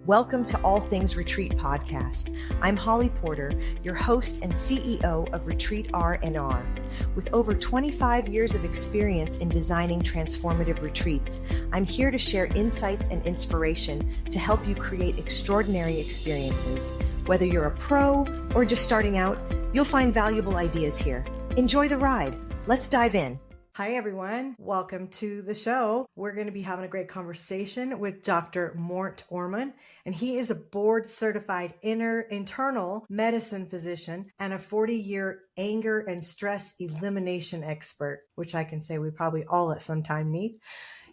Welcome to All Things Retreat Podcast. I'm Holly Porter, your host and CEO of Retreat R&R. With over 25 years of experience in designing transformative retreats, I'm here to share insights and inspiration to help you create extraordinary experiences. Whether you're a pro or just starting out, you'll find valuable ideas here. Enjoy the ride. Let's dive in. Hi, everyone. Welcome to the show. We're going to be having a great conversation with Dr. Mort Orman, and he is a board-certified internal medicine physician and a 40-year anger and stress elimination expert, which I can say we probably all at some time need.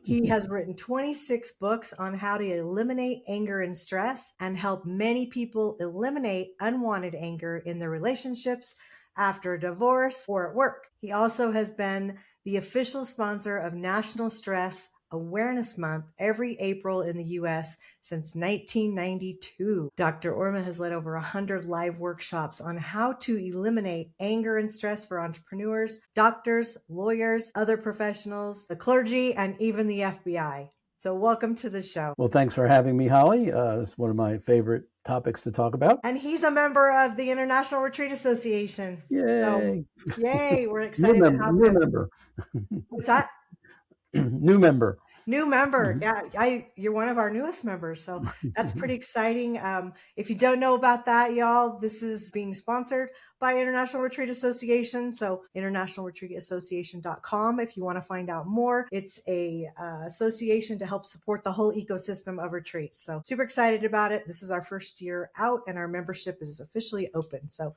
He has written 26 books on how to eliminate anger and stress and help many people eliminate unwanted anger in their relationships, after a divorce, or at work. He also has been the official sponsor of National Stress Awareness Month every April in the U.S. since 1992. Dr. Orman has led over 100 live workshops on how to eliminate anger and stress for entrepreneurs, doctors, lawyers, other professionals, the clergy, and even the FBI. So welcome to the show. Well, thanks for having me, Holly. It's one of my favorite topics to talk about. And he's a member of the International Retreat Association. Yay. So, yay. We're excited New to have new him. member. What's that? New member. New member. Yeah, you're one of our newest members. So that's pretty exciting. If you don't know about that, y'all, this is being sponsored by International Retreat Association. So internationalretreatassociation.com if you want to find out more. It's a association to help support the whole ecosystem of retreats. So super excited about it. This is our first year out and our membership is officially open. So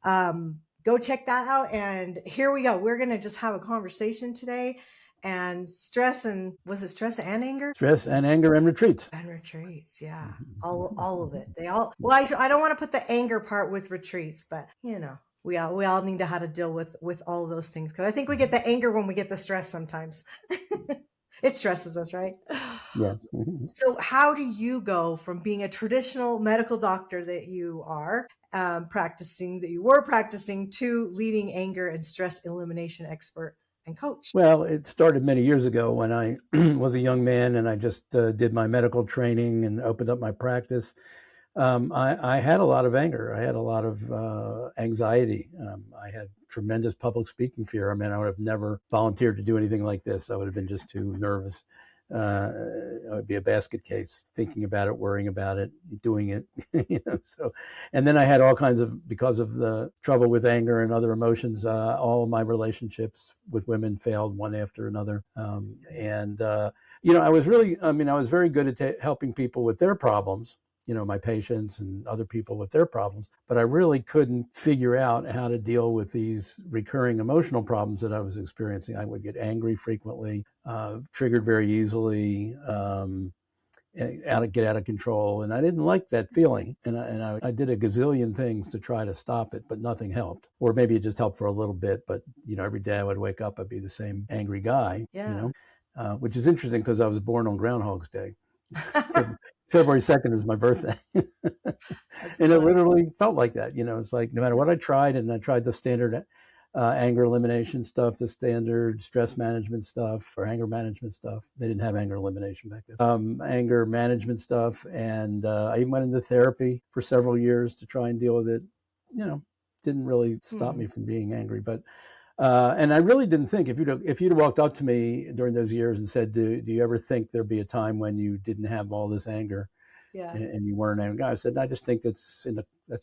go check that out. And here we go. We're going to just have a conversation today. And stress and anger? Stress and anger and retreats. And retreats, yeah. All of it. I don't want to put the anger part with retreats, but you know, we all need to how to deal with all of those things. Because I think we get the anger when we get the stress sometimes. It stresses us, right? Yes. So how do you go from being a traditional medical doctor that you are practicing to leading anger and stress elimination expert and coach? Well, it started many years ago when I was a young man and I just did my medical training and opened up my practice. I had a lot of anger. I had a lot of anxiety. I had tremendous public speaking fear. I mean, I would have never volunteered to do anything like this. I would have been just too nervous. It would be a basket case, thinking about it, worrying about it, doing it, so, and then I had all kinds of, because of the trouble with anger and other emotions, all my relationships with women failed one after another. I was very good at helping people with their problems, my patients and other people with their problems, but I really couldn't figure out how to deal with these recurring emotional problems that I was experiencing. I would get angry frequently, triggered very easily, get out of control. And I didn't like that feeling. And I did a gazillion things to try to stop it, but nothing helped. Or maybe it just helped for a little bit, but every day I would wake up, I'd be the same angry guy, which is interesting because I was born on Groundhog's Day. February 2nd is my birthday. And it literally felt like that. It's like no matter what I tried, and I tried the standard anger elimination stuff, the standard stress management stuff, or anger management stuff. They didn't have anger elimination back then. Anger management stuff. And I even went into therapy for several years to try and deal with it. Didn't really stop me from being angry. But and I really didn't think, if you'd walked up to me during those years and said, do you ever think there'd be a time when you didn't have all this anger and you weren't an angry guy? I said, I just think that's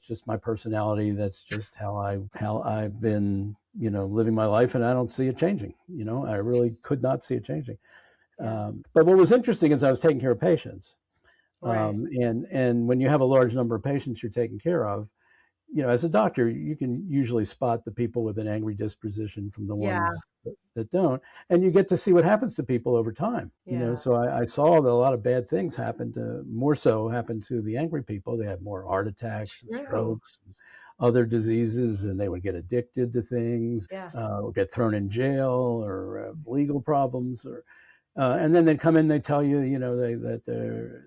just my personality. That's just how I've been, living my life, and I don't see it changing. I really could not see it changing. But what was interesting is I was taking care of patients. Right. And when you have a large number of patients you're taking care of, as a doctor, you can usually spot the people with an angry disposition from the ones that don't. And you get to see what happens to people over time. So I saw that a lot of bad things happened to the angry people. They had more heart attacks, and strokes, and other diseases, and they would get addicted to things, or get thrown in jail, or have legal problems, or And then they come in, they tell you,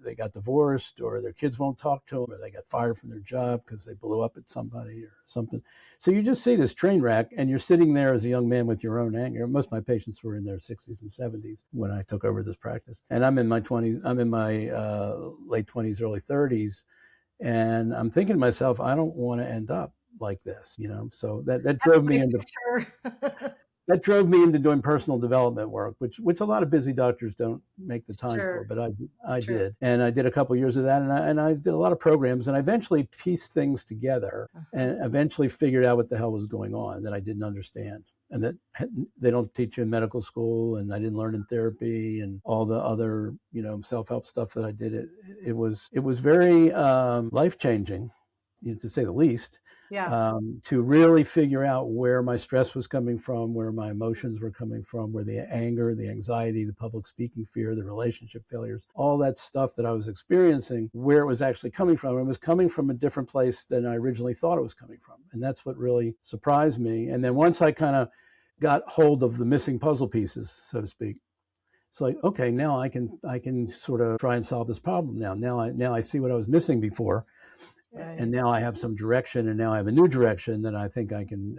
they got divorced, or their kids won't talk to them, or they got fired from their job because they blew up at somebody or something. So you just see this train wreck, and you're sitting there as a young man with your own anger. Most of my patients were in their 60s and 70s when I took over this practice, and I'm in my 20s. I'm in my late 20s, early 30s, and I'm thinking to myself, I don't want to end up like this, So that drove me into. That drove me into doing personal development work, which a lot of busy doctors don't make the time for, but I did. And I did a couple of years of that, and I did a lot of programs, and I eventually pieced things together and eventually figured out what the hell was going on that I didn't understand, and that they don't teach you in medical school, and I didn't learn in therapy and all the other, self-help stuff that I did. It was very life-changing, to say the least. To really figure out where my stress was coming from, where my emotions were coming from, where the anger, the anxiety, the public speaking fear, the relationship failures, all that stuff that I was experiencing, where it was actually coming from. It was coming from a different place than I originally thought it was coming from. And that's what really surprised me. And then once I kind of got hold of the missing puzzle pieces, so to speak, it's like, okay, now I can sort of try and solve this problem now. Now I see what I was missing before. Right. And now I have some direction, and now I have a new direction that I think I can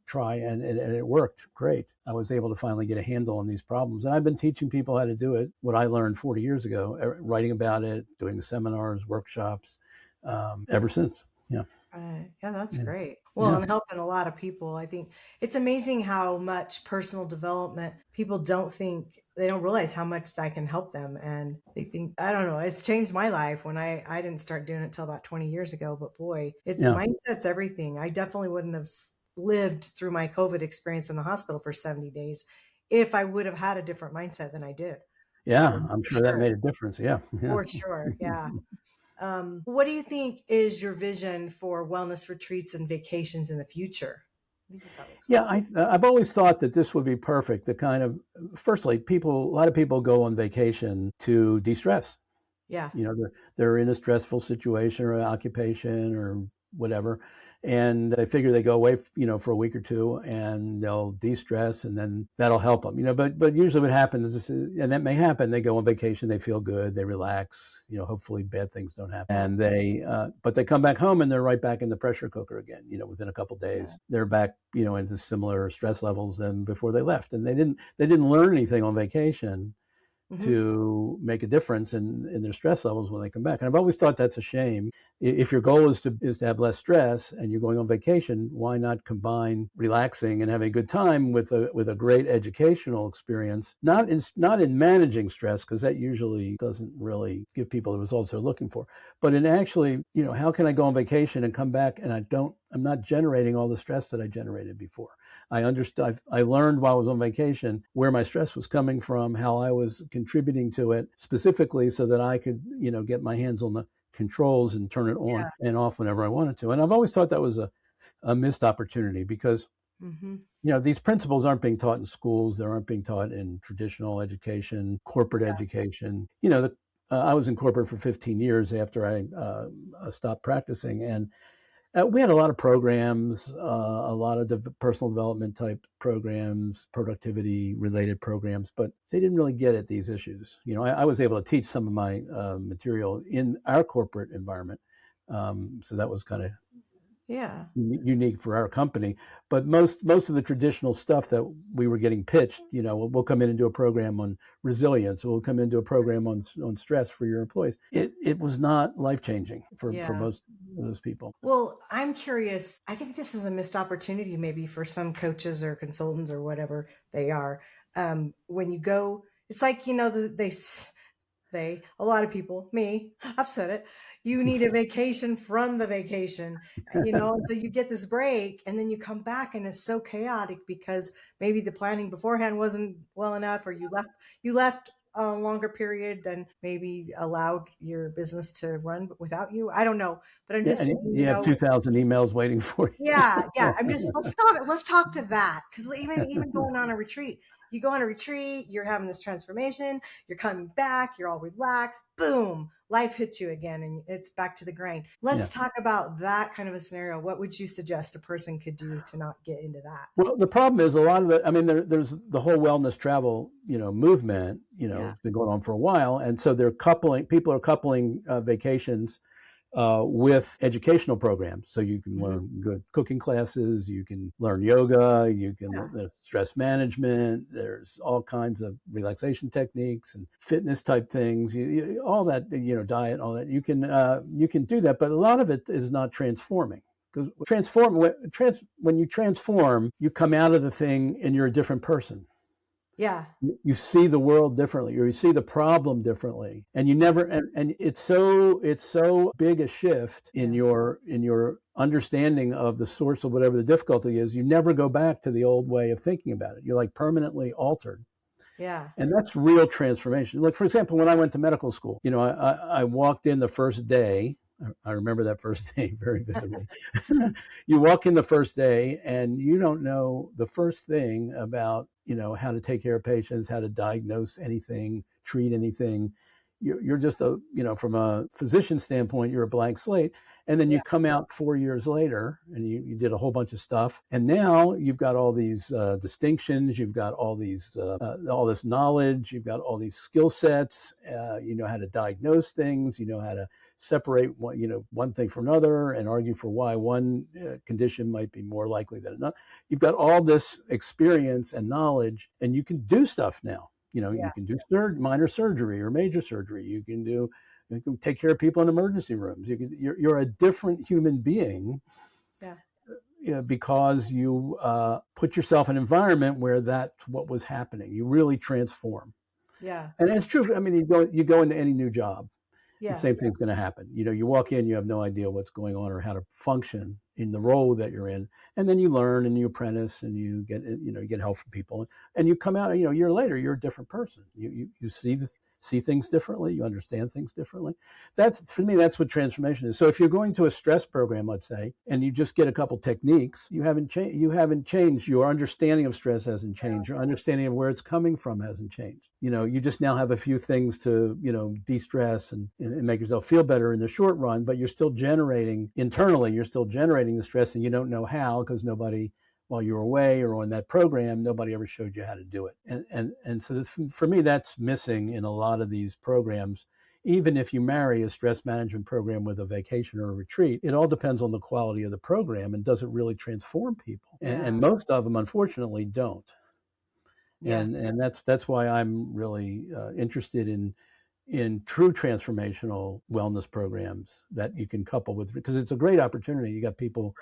try, and it worked great. I was able to finally get a handle on these problems, and I've been teaching people how to do it, what I learned 40 years ago, writing about it, doing seminars, workshops, ever since. Yeah. Right. Yeah, that's great. Well, and helping a lot of people. I think it's amazing how much personal development people they don't realize how much that can help them. And they think, I don't know, it's changed my life when I didn't start doing it until about 20 years ago. But boy, mindset's everything. I definitely wouldn't have lived through my COVID experience in the hospital for 70 days if I would have had a different mindset than I did. Yeah, I'm sure that made a difference. Yeah. For sure. Yeah. What do you think is your vision for wellness retreats and vacations in the future? Yeah, I've always thought that this would be perfect. The kind of, firstly, a lot of people go on vacation to de-stress. Yeah. They're in a stressful situation or occupation or whatever, and they figure they go away, for a week or two, and they'll de-stress, and then that'll help them, But usually, what happens is, and that may happen, they go on vacation, they feel good, they relax, hopefully bad things don't happen, and but they come back home and they're right back in the pressure cooker again. Within a couple of days, they're back, into similar stress levels than before they left, and they didn't learn anything on vacation to make a difference in their stress levels when they come back. And I've always thought that's a shame. If your goal is to have less stress and you're going on vacation, why not combine relaxing and having a good time with a great educational experience? Not in managing stress, because that usually doesn't really give people the results they're looking for, but in actually, how can I go on vacation and come back and I'm not generating all the stress that I generated before. I learned while I was on vacation where my stress was coming from, how I was contributing to it specifically, so that I could, get my hands on the controls and turn it on and off whenever I wanted to. And I've always thought that was a missed opportunity, because, these principles aren't being taught in schools. They aren't being taught in traditional education, corporate education. I was in corporate for 15 years after I stopped practicing, and we had a lot of programs, a lot of personal development type programs, productivity related programs, but they didn't really get at these issues. I was able to teach some of my material in our corporate environment. So that was kind of unique for our company. But most of the traditional stuff that we were getting pitched, we'll come in and do a program on resilience, or we'll come into a program on stress for your employees. It was not life-changing for most of those people. Well, I'm curious. I think this is a missed opportunity maybe for some coaches or consultants or whatever they are. When you go, it's like, a lot of people, me, I've said it, you need a vacation from the vacation, so you get this break, and then you come back and it's so chaotic because maybe the planning beforehand wasn't well enough, or you left a longer period than maybe allowed your business to run without you. I don't know, but I'm just, you have 2,000 emails waiting for you. Yeah. I'm just, let's talk to that. Cause even going on a retreat, You go on a retreat, you're having this transformation, you're coming back, you're all relaxed, boom, life hits you again and it's back to the grind. Let's talk about that kind of a scenario. What would you suggest a person could do to not get into that? Well, the problem is a lot of there's the whole wellness travel, movement, it's been going on for a while. And so people are coupling vacations with educational programs. So you can learn good cooking classes, you can learn yoga, you can learn stress management. There's all kinds of relaxation techniques and fitness type things. All that, diet, all that. You can do that, but a lot of it is not transforming. Because when you transform, you come out of the thing and you're a different person. Yeah. You see the world differently, or you see the problem differently, and you never. And it's so big a shift in your understanding of the source of whatever the difficulty is. You never go back to the old way of thinking about it. You're like permanently altered. Yeah. And that's real transformation. Like, for example, when I went to medical school, I walked in the first day. I remember that first day very vividly. You walk in the first day and you don't know the first thing about, how to take care of patients, how to diagnose anything, treat anything. You're just from a physician standpoint, you're a blank slate. And then you come out 4 years later and you did a whole bunch of stuff. And now you've got all these distinctions, you've got all this knowledge, you've got all these skill sets, you know how to diagnose things, you know how to separate one thing from another and argue for why one condition might be more likely than another. You've got all this experience and knowledge, and you can do stuff now. You can do minor surgery or major surgery. You can take care of people in emergency rooms. You're a different human being. Because you put yourself in an environment where that's what was happening. You really transform. Yeah. And it's true. I mean, you go into any new job. The same thing's going to happen. You walk in, you have no idea what's going on or how to function in the role that you're in, and then you learn and you apprentice and you get help from people, and you come out. A year later, you're a different person. You see things differently. You understand things differently. For me, that's what transformation is. So if you're going to a stress program, let's say, and you just get a couple techniques, you haven't changed. Your understanding of stress hasn't changed. Your understanding of where it's coming from hasn't changed. You just now have a few things to, de-stress and make yourself feel better in the short run, but you're still generating internally, the stress, and you don't know how, because nobody, while you were away or on that program, nobody ever showed you how to do it. And so for me, that's missing in a lot of these programs. Even if you marry a stress management program with a vacation or a retreat, it all depends on the quality of the program and does it really transform people. And most of them, unfortunately, don't. And that's why I'm really interested in true transformational wellness programs that you can couple with, because it's a great opportunity. You got people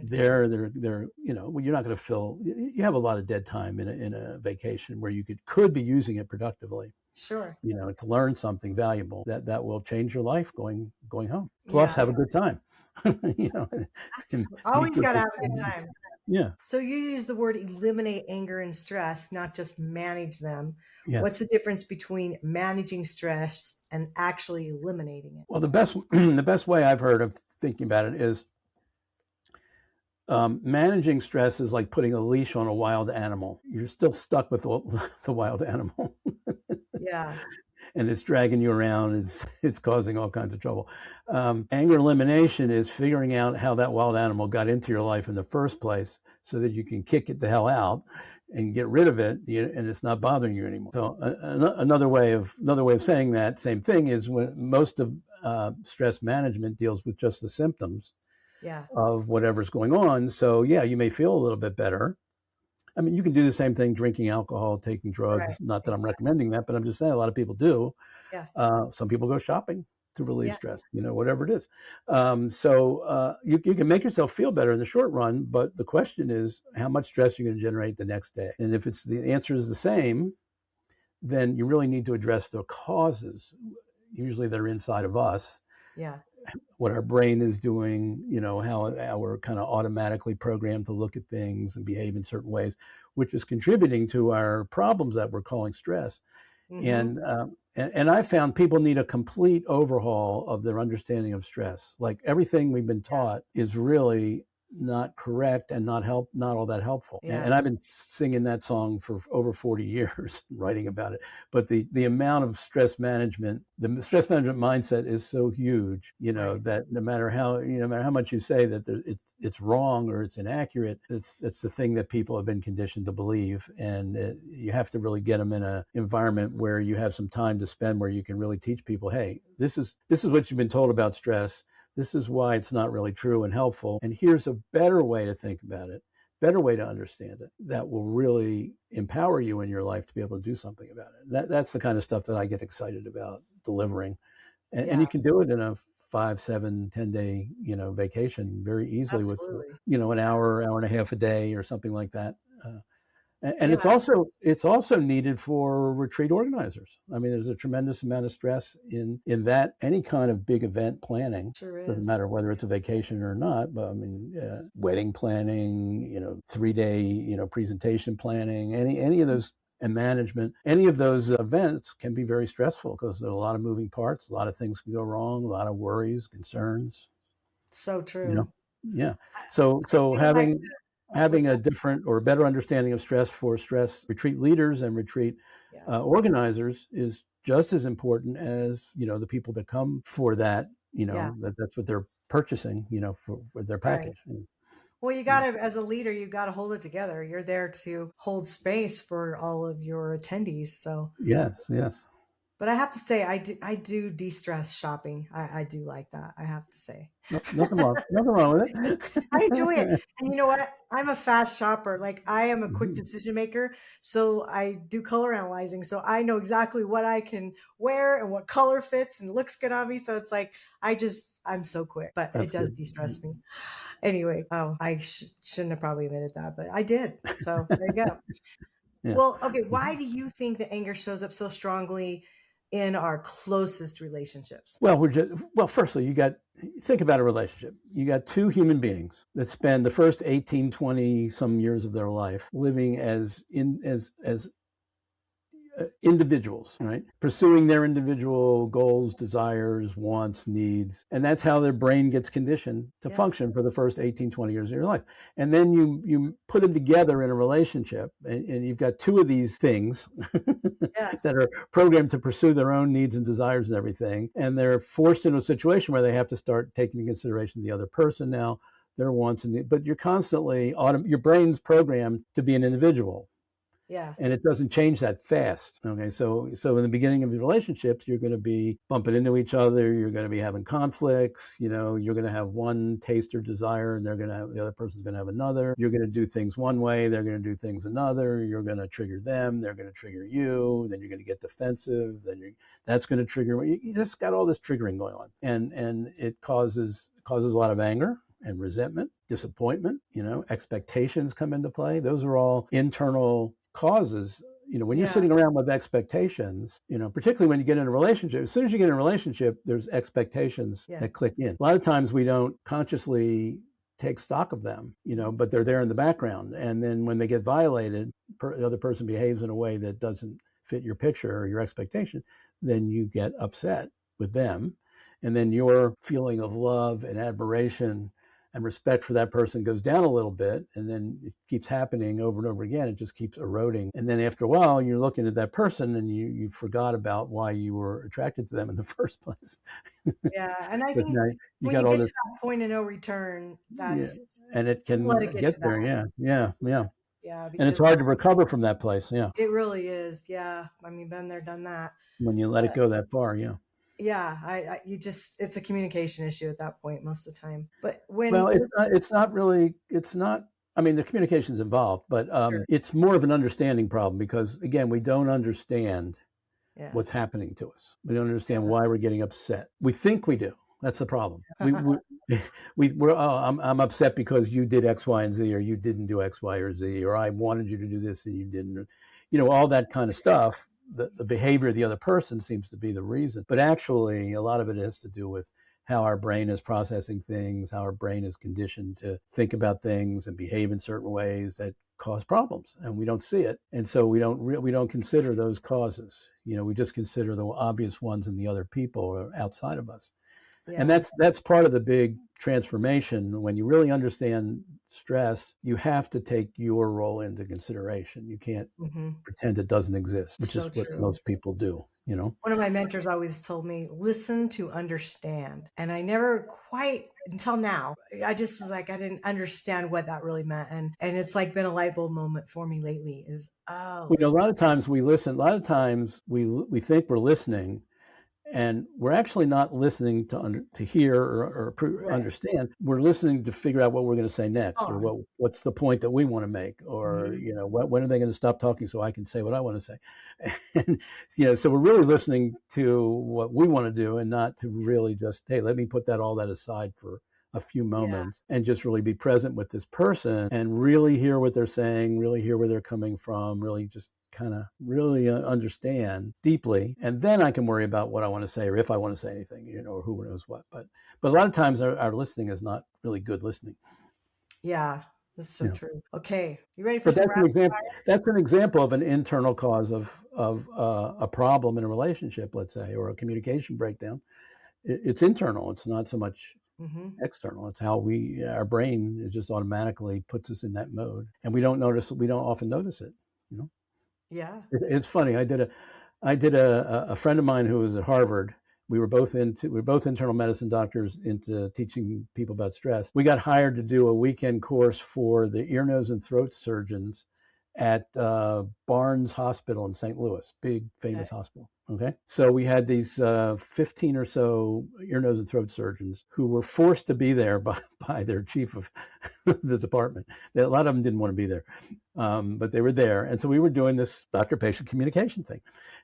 there. They're you're not going to you have a lot of dead time in a vacation where you could be using it productively. Sure. To learn something valuable that will change your life going home. Plus, have a good time. Always got to have a good time. Yeah. So you use the word eliminate anger and stress, not just manage them. Yes. What's the difference between managing stress and actually eliminating it? Well, the best way I've heard of thinking about it is managing stress is like putting a leash on a wild animal. You're still stuck with the wild animal. Yeah. And it's dragging you around. It's causing all kinds of trouble. Anger elimination is figuring out how that wild animal got into your life in the first place, so that you can kick it the hell out and get rid of it, and it's not bothering you anymore. So another way of saying that same thing is when most of stress management deals with just the symptoms of whatever's going on. So you may feel a little bit better. I mean, you can do the same thing, drinking alcohol, taking drugs. Right. Not that I'm recommending that, but I'm just saying a lot of people do. Yeah. Some people go shopping to relieve stress, whatever it is. So you can make yourself feel better in the short run, but the question is how much stress you're going to generate the next day. And if the answer is the same, then you really need to address the causes. Usually they're inside of us. Yeah. What our brain is doing, how we're kind of automatically programmed to look at things and behave in certain ways, which is contributing to our problems that we're calling stress. Mm-hmm. And I found people need a complete overhaul of their understanding of stress. Like everything we've been taught is really not correct and not all that helpful. Yeah. And I've been singing that song for over 40 years, writing about it. But the amount of stress management, the stress management mindset is so huge, Right. that no matter how much you say that it's wrong or it's inaccurate, it's the thing that people have been conditioned to believe. And you have to really get them in an environment where you have some time to spend, where you can really teach people, hey, this is what you've been told about stress. This is why it's not really true and helpful. And here's a better way to think about it, better way to understand it, that will really empower you in your life to be able to do something about it. That's the kind of stuff that I get excited about delivering. And you can do it in a 5, 7, 10-day, vacation very easily. Absolutely. With, an hour and a half a day or something like that. And Yeah. it's also needed for retreat organizers. I mean, there's a tremendous amount of stress in that, any kind of big event planning. Sure is. Doesn't matter whether it's a vacation or not, but I mean, wedding planning, 3-day, presentation planning, any of those, and management, any of those events can be very stressful because there are a lot of moving parts, a lot of things can go wrong, a lot of worries, concerns. So true. Yeah. So having a different or a better understanding of stress for stress retreat leaders and retreat organizers is just as important as, the people that come for that, that's what they're purchasing, for their package. Right. Well, you got to, as a leader, you got to hold it together. You're there to hold space for all of your attendees. So yes. But I have to say, I do de-stress shopping. I do like that. I have to say. Nothing wrong with it. I enjoy it. And you know what? I'm a fast shopper. Like, I am a quick decision maker. So I do color analyzing. So I know exactly what I can wear and what color fits and looks good on me. So it's like, I'm so quick, but it does de-stress me. Anyway, I shouldn't have probably admitted that, but I did. So there you go. Yeah. Well, okay. Why do you think that anger shows up so strongly in our closest relationships? Well, firstly, think about a relationship. You got two human beings that spend the first 18, 20 some years of their life living as individuals, right? Pursuing their individual goals, desires, wants, needs. And that's how their brain gets conditioned to function for the first 18, 20 years of your life. And then you put them together in a relationship, and you've got two of these things that are programmed to pursue their own needs and desires and everything. And they're forced into a situation where they have to start taking into consideration the other person now, their wants and needs. But you're constantly, your brain's programmed to be an individual. Yeah. And it doesn't change that fast. Okay. So in the beginning of the relationships, you're going to be bumping into each other. You're going to be having conflicts. You're going to have one taste or desire, and the other person's going to have another. You're going to do things one way. They're going to do things another. You're going to trigger them. They're going to trigger you. Then you're going to get defensive. That's going to trigger. You just got all this triggering going on. And it causes a lot of anger and resentment, disappointment, expectations come into play. Those are all internal causes. When you're sitting around with expectations, particularly when you get in a relationship, as soon as you get in a relationship, there's expectations that click in. A lot of times we don't consciously take stock of them, but they're there in the background. And then when they get violated, the other person behaves in a way that doesn't fit your picture or your expectation, then you get upset with them. And then your feeling of love and admiration and respect for that person goes down a little bit, and then it keeps happening over and over again. It just keeps eroding. And then after a while, you're looking at that person and you forgot about why you were attracted to them in the first place. Yeah. And I think when you get to that point of no return, that's... Yeah. And it can get there. Yeah. Yeah. And it's hard to recover from that place. Yeah. It really is. Yeah. I mean, been there, done that. When you let it go that far. Yeah. Yeah, it's a communication issue at that point most of the time. But I mean, the communication's involved, but it's more of an understanding problem because, again, we don't understand what's happening to us. We don't understand why we're getting upset. We think we do. That's the problem. I'm upset because you did X, Y, and Z, or you didn't do X, Y, or Z, or I wanted you to do this and you didn't. All that kind of stuff. The behavior of the other person seems to be the reason. But actually, a lot of it has to do with how our brain is processing things, how our brain is conditioned to think about things and behave in certain ways that cause problems, and we don't see it. And so we don't consider those causes. We just consider the obvious ones in the other people or outside of us. And that's part of the big transformation. When you really understand stress, you have to take your role into consideration. You can't pretend it doesn't exist, which is what most people do, you know. One of my mentors always told me, listen to understand. And I never quite, until now, I just was like, I didn't understand what that really meant. And it's like been a light bulb moment for me lately is, a lot of times we listen, a lot of times we think we're listening, and we're actually not listening to hear or understand. We're listening to figure out what we're going to say next, or what's the point that we want to make, or you know, when are they going to stop talking so I can say what I want to say? And you know, so we're really listening to what we want to do, and not to really just, hey, let me put all that aside for a few moments and just really be present with this person and really hear what they're saying, really hear where they're coming from, really just kind of really understand deeply, and then I can worry about what I want to say, or if I want to say anything, you know, or who knows what. But a lot of times our listening is not really good listening. Yeah, that's so true. Okay, you ready for some rapid fire? That's an example of an internal cause of a problem in a relationship, let's say, or a communication breakdown. It's internal. It's not so much external. It's how our brain just automatically puts us in that mode, and we don't often notice it, you know. Yeah, it's funny. I did a friend of mine who was at Harvard. We were both internal medicine doctors into teaching people about stress. We got hired to do a weekend course for the ear, nose, and throat surgeons at Barnes Hospital in St. Louis, big famous hospital. Okay, so we had these 15 or so ear, nose, and throat surgeons who were forced to be there by their chief of the department. A lot of them didn't want to be there, but they were there, and so we were doing this doctor-patient communication thing,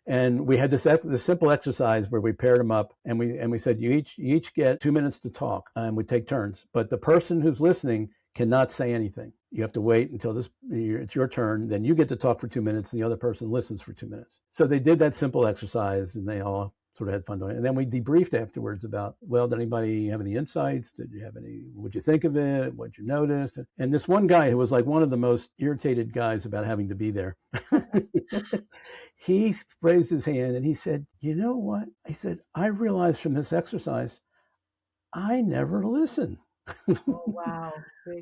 and we had this simple exercise where we paired them up, and we said you each get 2 minutes to talk, and we take turns, but the person who's listening cannot say anything. You have to wait until it's your turn. Then you get to talk for 2 minutes, and the other person listens for 2 minutes. So they did that simple exercise, and they all sort of had fun doing it. And then we debriefed afterwards about, well, did anybody have any insights? What'd you think of it? What'd you notice? And this one guy who was like one of the most irritated guys about having to be there, he raised his hand and he said, you know what? He said, I realized from this exercise, I never listen. Oh, wow.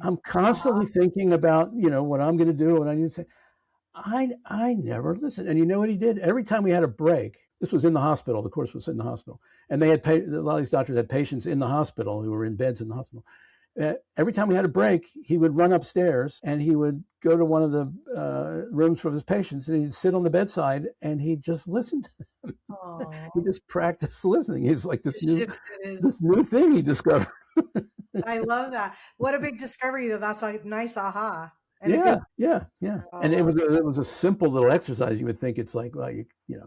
I'm constantly thinking about, you know, what I'm going to do, what I need to say. I never listen. And you know what he did? Every time we had a break, this was in the hospital, the course was in the hospital, and they had a lot of these doctors had patients in the hospital who were in beds in the hospital. Every time we had a break, he would run upstairs and he would go to one of the rooms for his patients, and he'd sit on the bedside and he'd just listen to them. He just practiced listening. He was like this new thing he discovered. I love that. What a big discovery, though. That's a nice aha. And yeah. And it was a simple little exercise. You would think it's like, well, you know,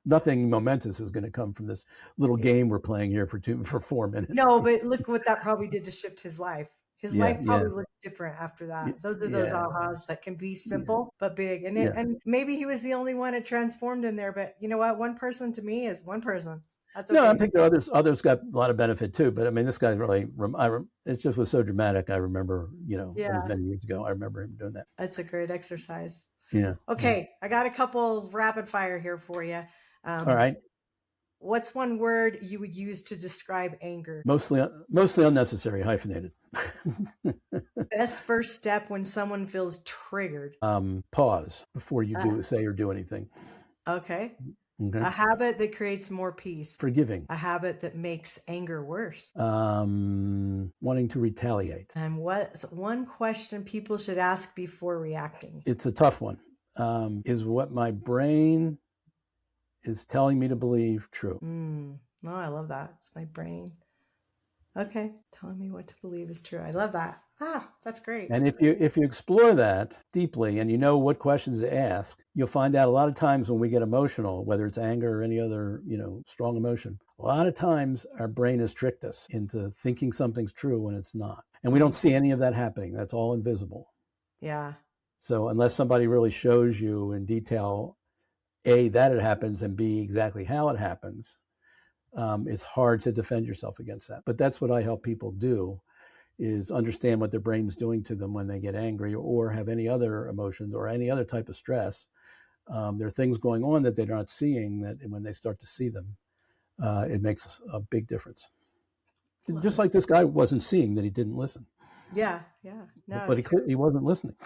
nothing momentous is going to come from this little game we're playing here for 4 minutes. No, but look what that probably did to shift his life. His life probably looked different after that. Those are those ahas that can be simple but big. And and maybe he was the only one it transformed in there. But you know what? One person to me is one person. That's okay. No, I think there are others got a lot of benefit too. But I mean, this guy really, it just was so dramatic. I remember, you know, it was many years ago. I remember him doing that. That's a great exercise. Yeah. Okay, I got a couple rapid fire here for you. All right. What's one word you would use to describe anger? Mostly unnecessary, hyphenated. Best first step when someone feels triggered? Pause before you say or do anything. Okay. A habit that creates more peace. Forgiving. A habit that makes anger worse. Wanting to retaliate. And what's one question people should ask before reacting? It's a tough one. Is what my brain is telling me to believe true? No, I love that. It's my brain. Okay, telling me what to believe is true. I love that. That's great. And if you explore that deeply and you know what questions to ask, you'll find out a lot of times when we get emotional, whether it's anger or any other, you know, strong emotion, a lot of times our brain has tricked us into thinking something's true when it's not. And we don't see any of that happening. That's all invisible. Yeah. So unless somebody really shows you in detail, A, that it happens, and B, exactly how it happens, it's hard to defend yourself against that. But that's what I help people do, is understand what their brain's doing to them when they get angry or have any other emotions or any other type of stress. There are things going on that they're not seeing, that when they start to see them, it makes a big difference. Just like this guy wasn't seeing that he didn't listen. Yeah. Yeah. No, But he wasn't listening.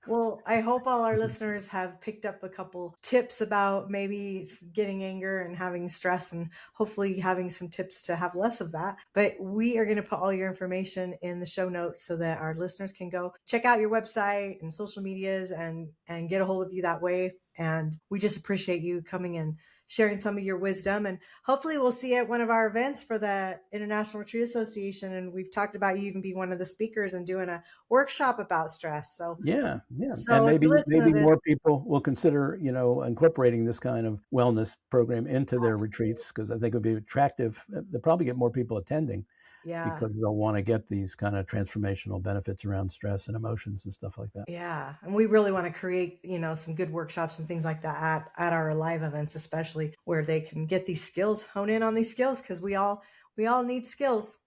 Well, I hope all our listeners have picked up a couple tips about maybe getting anger and having stress, and hopefully having some tips to have less of that. But we are going to put all your information in the show notes so that our listeners can go check out your website and social medias and get a hold of you that way. And we just appreciate you coming and sharing some of your wisdom. And hopefully we'll see you at one of our events for the International Retreat Association. And we've talked about you even being one of the speakers and doing a workshop about stress. So yeah. So And maybe more people will consider, incorporating this kind of wellness program into their retreats, because I think it would be attractive. They'll probably get more people attending. Yeah. Because they'll want to get these kind of transformational benefits around stress and emotions and stuff like that. Yeah. And we really want to create, some good workshops and things like that at our live events, especially where they can get these skills, hone in on these skills, because we all need skills.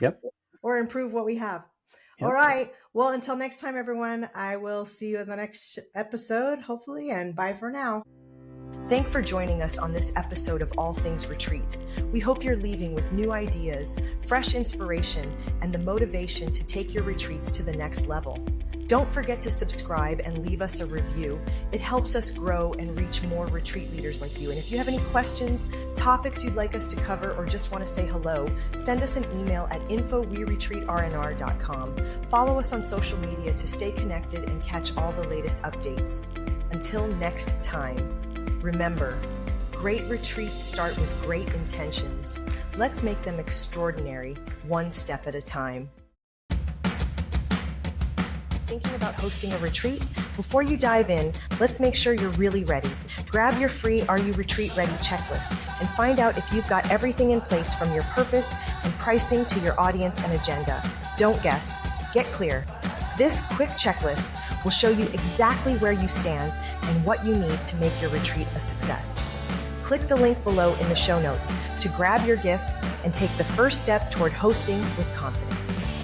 Yep. Or improve what we have. Yep. All right. Well, until next time, everyone, I will see you in the next episode, hopefully, and bye for now. Thanks for joining us on this episode of All Things Retreat. We hope you're leaving with new ideas, fresh inspiration, and the motivation to take your retreats to the next level. Don't forget to subscribe and leave us a review. It helps us grow and reach more retreat leaders like you. And if you have any questions, topics you'd like us to cover, or just want to say hello, send us an email at info@weretreatrnr.com. Follow us on social media to stay connected and catch all the latest updates. Until next time, remember, great retreats start with great intentions. Let's make them extraordinary, one step at a time. Thinking about hosting a retreat? Before you dive in, let's make sure you're really ready. Grab your free Are You Retreat Ready checklist and find out if you've got everything in place, from your purpose and pricing to your audience and agenda. Don't guess. Get clear. This quick checklist will show you exactly where you stand and what you need to make your retreat a success. Click the link below in the show notes to grab your gift and take the first step toward hosting with confidence.